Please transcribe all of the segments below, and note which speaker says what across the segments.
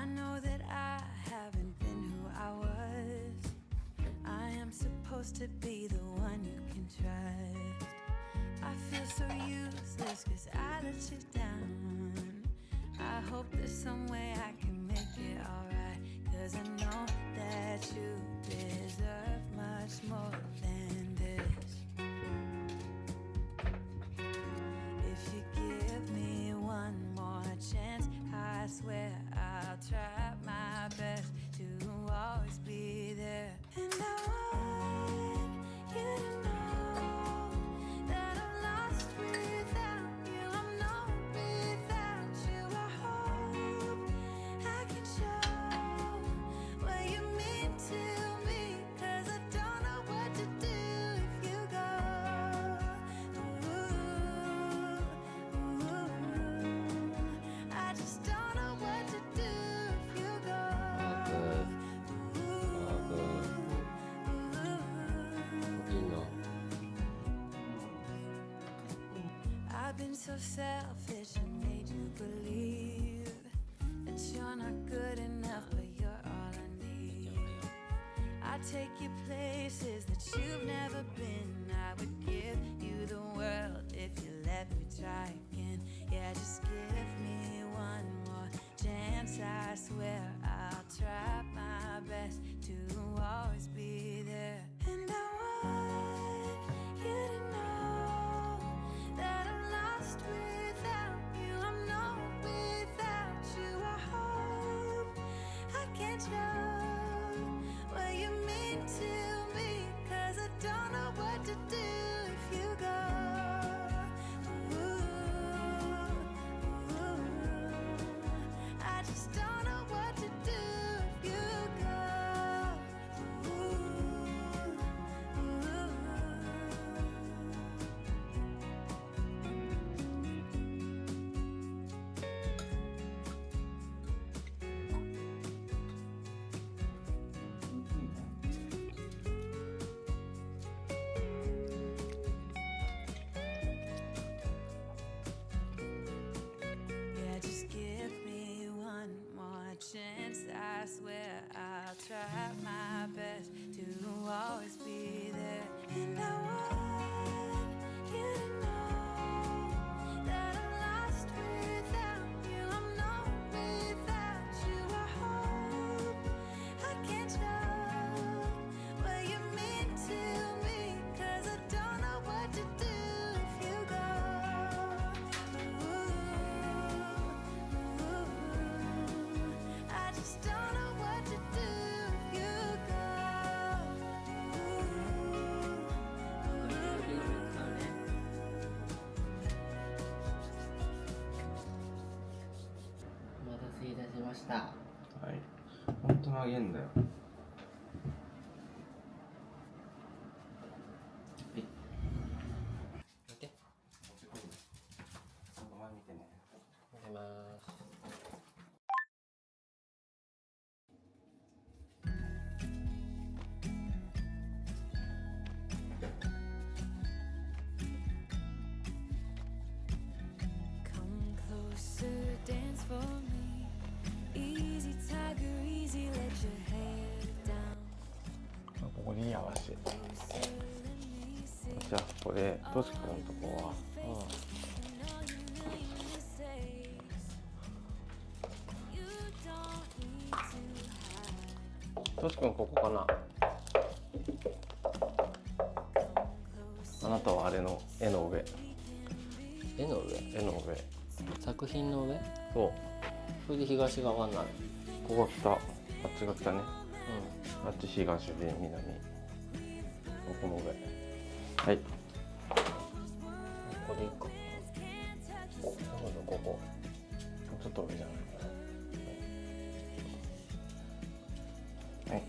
Speaker 1: I know that I haven't been who I was. I am supposed to be the one you can trust. I feel so useless cause I let you down. I hope there's some way I can make it alright, cause I know that you deserve much more than this. If you give me one more chance, I swear I'll try my best to always be there. And I want you to know that I'm lost without you. I'm not without you. I hope I can show what you mean to me, cause I don't know what to do if you go. I just don't know what to do if you go. I've been so selfish and made you believe that you're not good enough, but you're all I need. I take you places that you've never been. I would give you the world if you let me try again. Yeah, just give me one more chance. I swear I'll try my best to always be there. And I want you to know that I'm lost without you. I'm not without you. I hope I can show what you mean to me, cause I don't know what to do if you go. I just don't know what to do if you go. Yeah, just give me one more chance. I swear I'll try my best to always be there. And I want you to know that I'm lost without you. I'm not without you. I hope I can show what you mean to me, cause I don't know what to do if you go. I just don't know what to do if you go.
Speaker 2: お待たせいたしました。
Speaker 3: はい。本当にあげんだよ。
Speaker 2: 見て。
Speaker 3: お前見てね。
Speaker 2: 見てます。
Speaker 1: Come closer, dance for me. Easy tiger, easy, let your head down.
Speaker 3: ここに合わせて。
Speaker 1: Closer, let me see.
Speaker 3: じゃあここでトシ君のとこは
Speaker 1: I know your name is safe. You don't need to hide.
Speaker 3: トシ君ここかな。
Speaker 1: Closer,
Speaker 3: あなたはあれの絵の上。
Speaker 2: 絵の上、
Speaker 3: 絵の上。
Speaker 2: 作品の上。
Speaker 3: そう。
Speaker 2: それで東側になる。
Speaker 3: ここが北。あっちが北ね。
Speaker 2: う
Speaker 3: あっち東で南。ここの上。はい。
Speaker 2: ん。ここでいいか。どこだここ。
Speaker 3: ちょっと上じゃないかな。はい。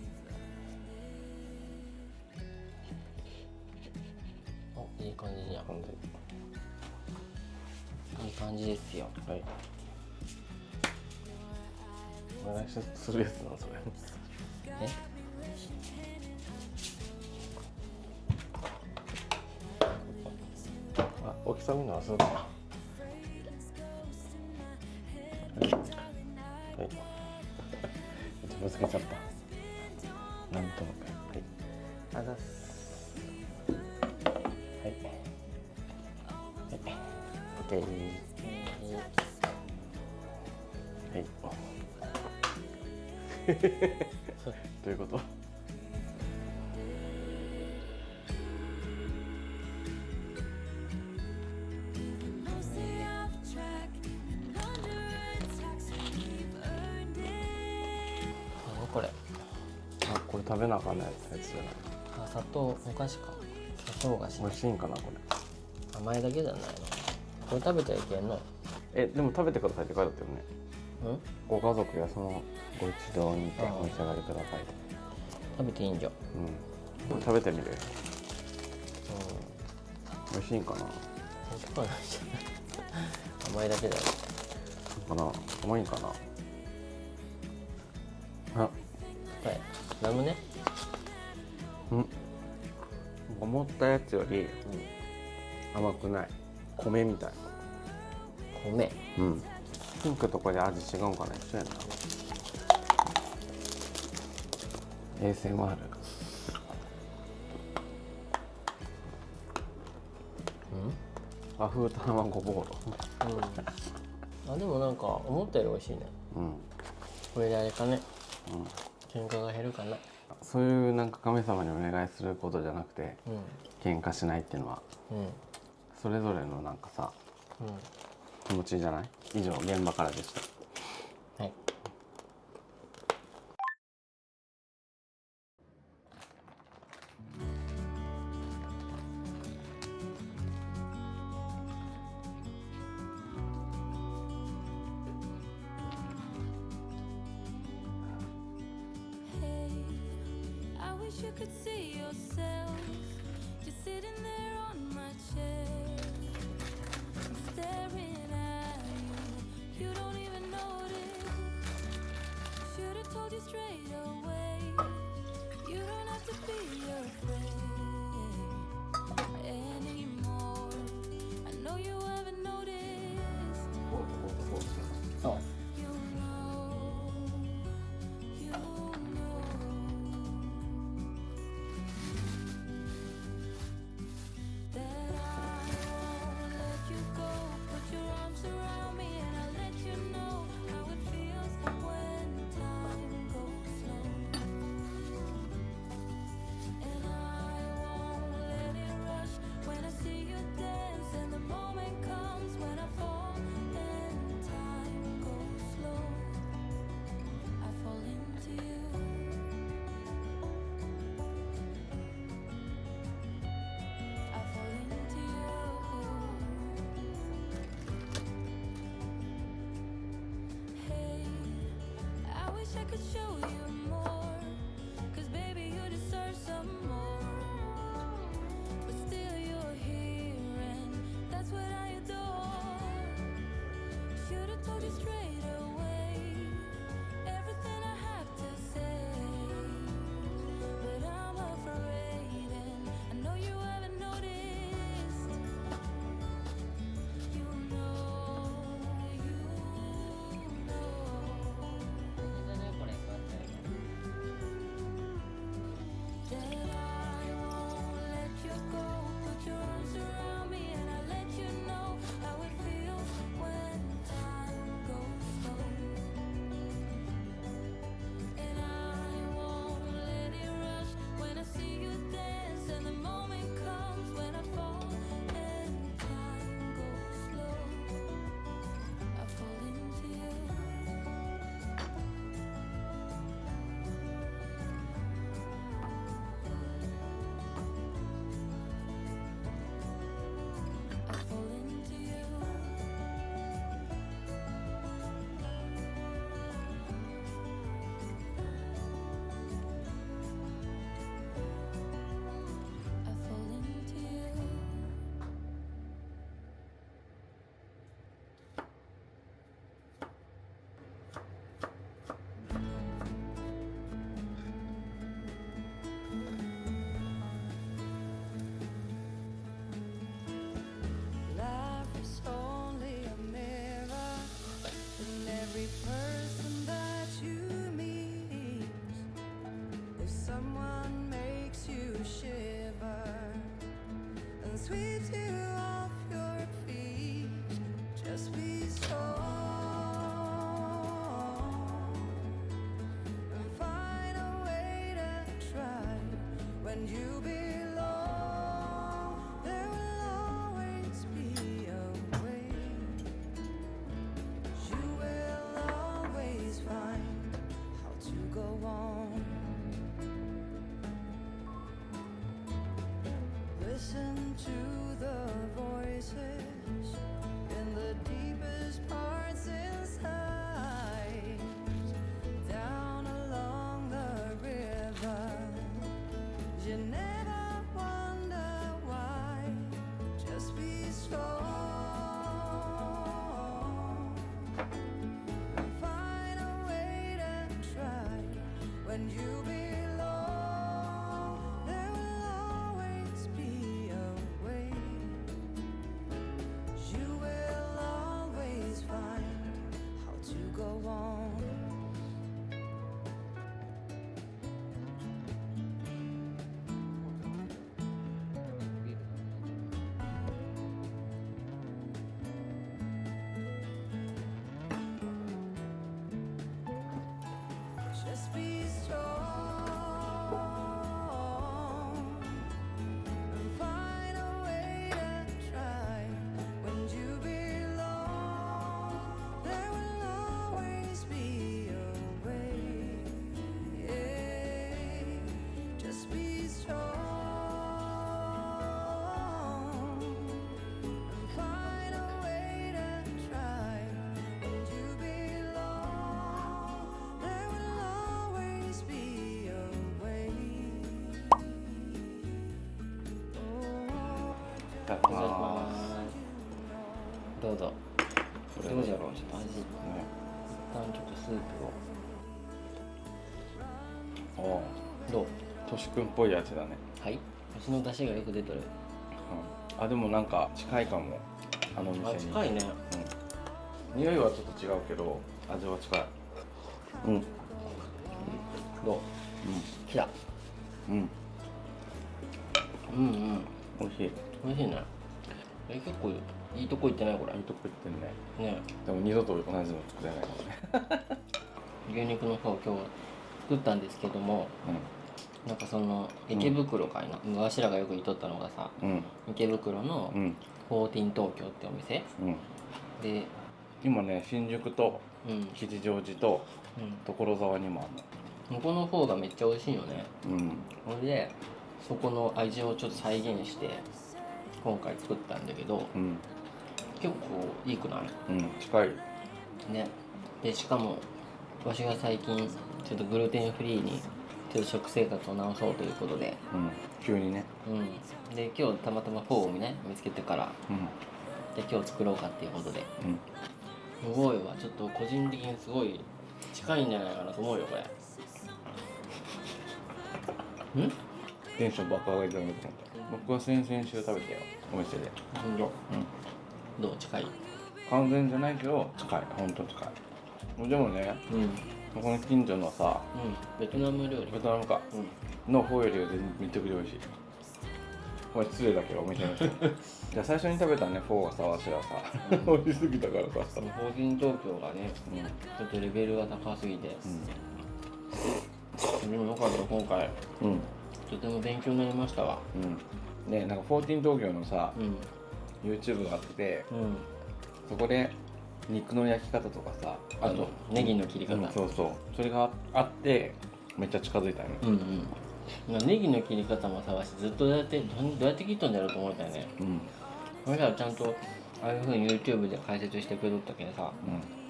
Speaker 2: お、いい感じじゃん。
Speaker 3: 感じ。
Speaker 2: いい感じですよ。
Speaker 3: はい。お願いするやつなのそれ。
Speaker 2: え？
Speaker 3: あ、大きさ見るのはそうだな。はい。ぶつけちゃった。なんとなく。はい。あざっす。はい。はい。オッケー。はい。どういうこと？
Speaker 2: これ
Speaker 3: あ、これ食べなあかんないやつじゃない。
Speaker 2: あ、砂糖お菓子か。砂糖菓子
Speaker 3: 美味しいんかなこれ。
Speaker 2: 甘いだけじゃないの。これ食べちゃいけんの？
Speaker 3: でも食べてくださいって書いてあったよね。
Speaker 2: うん？
Speaker 3: ご家族やそのご一同にてお召し上がりください。
Speaker 2: 食べていいんじゃん。
Speaker 3: これ食べてみる。美味しいんかな。
Speaker 2: 美味しくはないじゃん。甘いだけだよ。
Speaker 3: かな。甘いんかな。あ、
Speaker 2: はい。ラムネ？
Speaker 3: 思ったやつより甘くない。米みたい。
Speaker 2: 米。
Speaker 3: ピンクとかで味違うんかな。一緒やな。ASMR。和風卵ボーロ。
Speaker 2: あ、でもなんか思ったより美味しいね。これであれかね。喧嘩が減るかな。
Speaker 3: そういうなんか神様にお願いすることじゃなくて、喧嘩しないっていうのは、それぞれのなんかさ、気持ちじゃない？以上現場からでした。
Speaker 2: はい。
Speaker 1: I wish you could see yourself just sitting there on my chair. I'm staring at you, you don't even notice. Should have told you straight away. You don't have to be afraid anymore. I know you haven't noticed.
Speaker 2: そう。
Speaker 1: You know that I won't let you go. Put your arms around me and I'll let you know how it feels when time goes slow. And I won't let it rush when I see you dance. And the moment comes when I fall and time goes slow. I fall into you. I fall into you. Hey, I wish I could show you more, 'cause baby you deserve some more. But still you're here and that's what I adore. Should've told you straight away everything I have to say. But I'm afraid and I know you haven't noticed. You know.
Speaker 2: これこうやってやれば。
Speaker 1: When you belong, there will always be a way. You will always find how to go on. Listen to the voices in the deepest parts inside. Down along the river, you never wonder why. Just be strong and find a way to try. When you belong, there will always be a way. You will always find how to go on. Just be strong and find a way to try. When you belong, there will always be a way. Just be strong and find a way to try. When you belong, there will always be a way.
Speaker 3: いただき
Speaker 2: いただき
Speaker 3: ま
Speaker 2: ます。どうぞ。
Speaker 3: す。
Speaker 2: どうじゃろう、ちょっと味。一
Speaker 3: ね、
Speaker 2: 旦ちょっとスープを。
Speaker 3: おお、
Speaker 2: どう？
Speaker 3: としくんっぽい味だね。
Speaker 2: はい。味の出汁がよく出てる。
Speaker 3: うん、あ、でもなんか近いかも、あの店
Speaker 2: あ、
Speaker 3: に。
Speaker 2: 近いね。
Speaker 3: うん。匂いはちょっと違うけど、味は近い。うん。
Speaker 2: どう？来た。
Speaker 3: うん。
Speaker 2: うんうん。
Speaker 3: 美味しい。
Speaker 2: 美味しいね。結構いいとこ行ってないこれ。
Speaker 3: いいとこ行ってんね。
Speaker 2: ね。
Speaker 3: でも二度と同じの作れないかもね。
Speaker 2: 牛肉の方を今日作ったんですけども、なんかその池袋かいな、わしらがよく行っとったのがさ、
Speaker 3: うん。
Speaker 2: 池袋の
Speaker 3: うん。
Speaker 2: 14東京ってお店
Speaker 3: うん。
Speaker 2: で、
Speaker 3: 今ね、新宿と
Speaker 2: うん
Speaker 3: 吉祥寺と所沢にもあ
Speaker 2: 向こうの方がめっちゃ美味しいよね。
Speaker 3: るの。うん。
Speaker 2: それでそこの味をちょっと再現して今回作ったんだけど、
Speaker 3: うん。
Speaker 2: 結構いいくない？
Speaker 3: うん。近い。
Speaker 2: ね。でしかもわしが最近ちょっとグルテンフリーにちょっと食生活を直そうということで、
Speaker 3: うん。急にね。
Speaker 2: で今日たまたまフォーをね見つけてから
Speaker 3: うん。
Speaker 2: で今日作ろうかっていうことで、
Speaker 3: うん。
Speaker 2: すごいわ。ちょっと個人的にすごい近いんじゃないかなと思うよこれ。
Speaker 3: テンション爆上がりだなと思った。僕は先々週食べたよ、お店で。
Speaker 2: ほんと。どう？近い？
Speaker 3: 完全じゃないけど近い、ほんと近い。でもね、ここの近所のさ、
Speaker 2: ベトナム料理。
Speaker 3: ベトナムか、のフォーよりはめちゃくちゃ美味しい。これ失礼だけどお店の人。じゃあ最初に食べたねフォーがさ、わしらさ、美味しすぎたからさ。
Speaker 2: その法人東京がね、ちょっとレベルが高すぎて、でもよかった今回、とても勉強になりましたわ。
Speaker 3: ね、なんか14東京のさ、YouTube があって、そこで肉の焼き方とかさ、あと
Speaker 2: ネギの切り方、
Speaker 3: そうそう、それがあってめっちゃ近づいたよね。
Speaker 2: ネギの切り方もさ、わしずっとどうやって切っとんだろうと思ったよね。それからちゃんとああいう風に YouTube で解説してくれとったけどさ、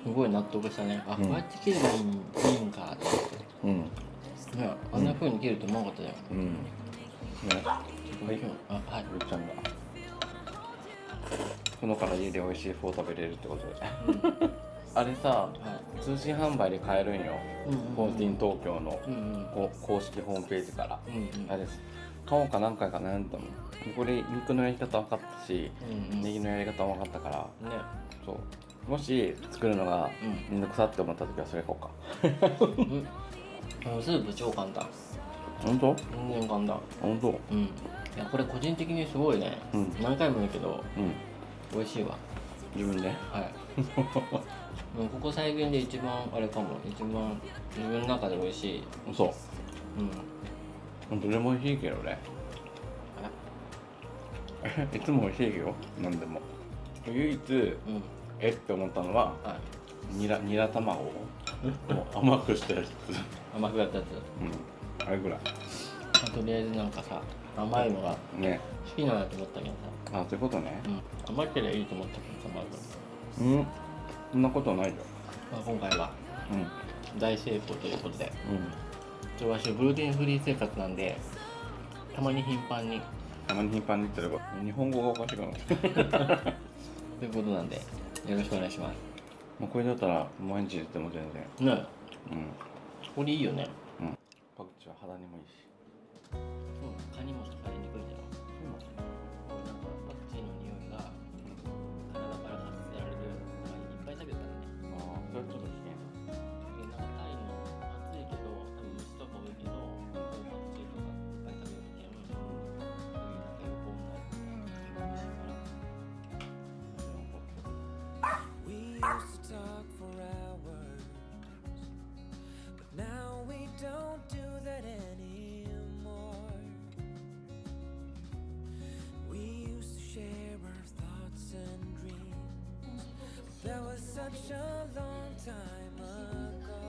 Speaker 2: すごい納得したね。あ、こうやって切ればいいんかと思って。ね、あんな風に切ると思わなかったじゃん。
Speaker 3: ね、
Speaker 2: あ、はい。
Speaker 3: ゆっちゃんだ。このから家で美味しいフォー食べれるってことで。あれさ、通信販売で買えるんよ。14東京の公式ホームページから。あれです。買おうか何回か悩んだもん。これ肉のやり方分かったし、ネギのやり方も分かったから。ね。そう。もし作るのがめんどくさって思った時はそれ買おうか。
Speaker 2: スープ超簡単。
Speaker 3: 本当？
Speaker 2: 全然簡単。
Speaker 3: 本当？
Speaker 2: いやこれ個人的にすごいね。何回も言うけど、美味しいわ。
Speaker 3: 自分で？
Speaker 2: はい。もうここ最近で一番あれかも。一番自分の中で美味しい。
Speaker 3: そう。どれも美味しいけどね。いつも美味しいよ、なんでも。唯一、って思ったのは、ニラ卵を甘くしたやつ。
Speaker 2: 甘くやったやつ。
Speaker 3: あれぐらい。
Speaker 2: とりあえずなんかさ、甘いのが
Speaker 3: ね。
Speaker 2: 好きなんだと思ったけどさ。
Speaker 3: あ、そういうことね。
Speaker 2: 甘ければいいと思ったけどさ、まず。
Speaker 3: そんなことないよ。
Speaker 2: 今回は大成功ということで。私グルテンフリー生活なんで、たまに頻繁に
Speaker 3: 言ってるから、日本語がおかしくなって
Speaker 2: ということなんで、よろしくお願いします。
Speaker 3: もうこれだったら毎日言っても全然。
Speaker 2: ね。これいいよね。
Speaker 3: パクチーは肌にもいいし。
Speaker 2: 蚊にも刺されにくいんだよ。なんかパクチーの匂いが体から発せられるからいっぱい食べたらね。
Speaker 3: それはちょっと危険。
Speaker 2: なんかタイの暑いけど多分虫とか多いけど、パクチーとかいっぱい食べるけん、そういうなんか有効になるから虫から。
Speaker 1: We used to talk for hours, but now we don't do that anymore. We used to share our thoughts and dreams. That was such a long time ago.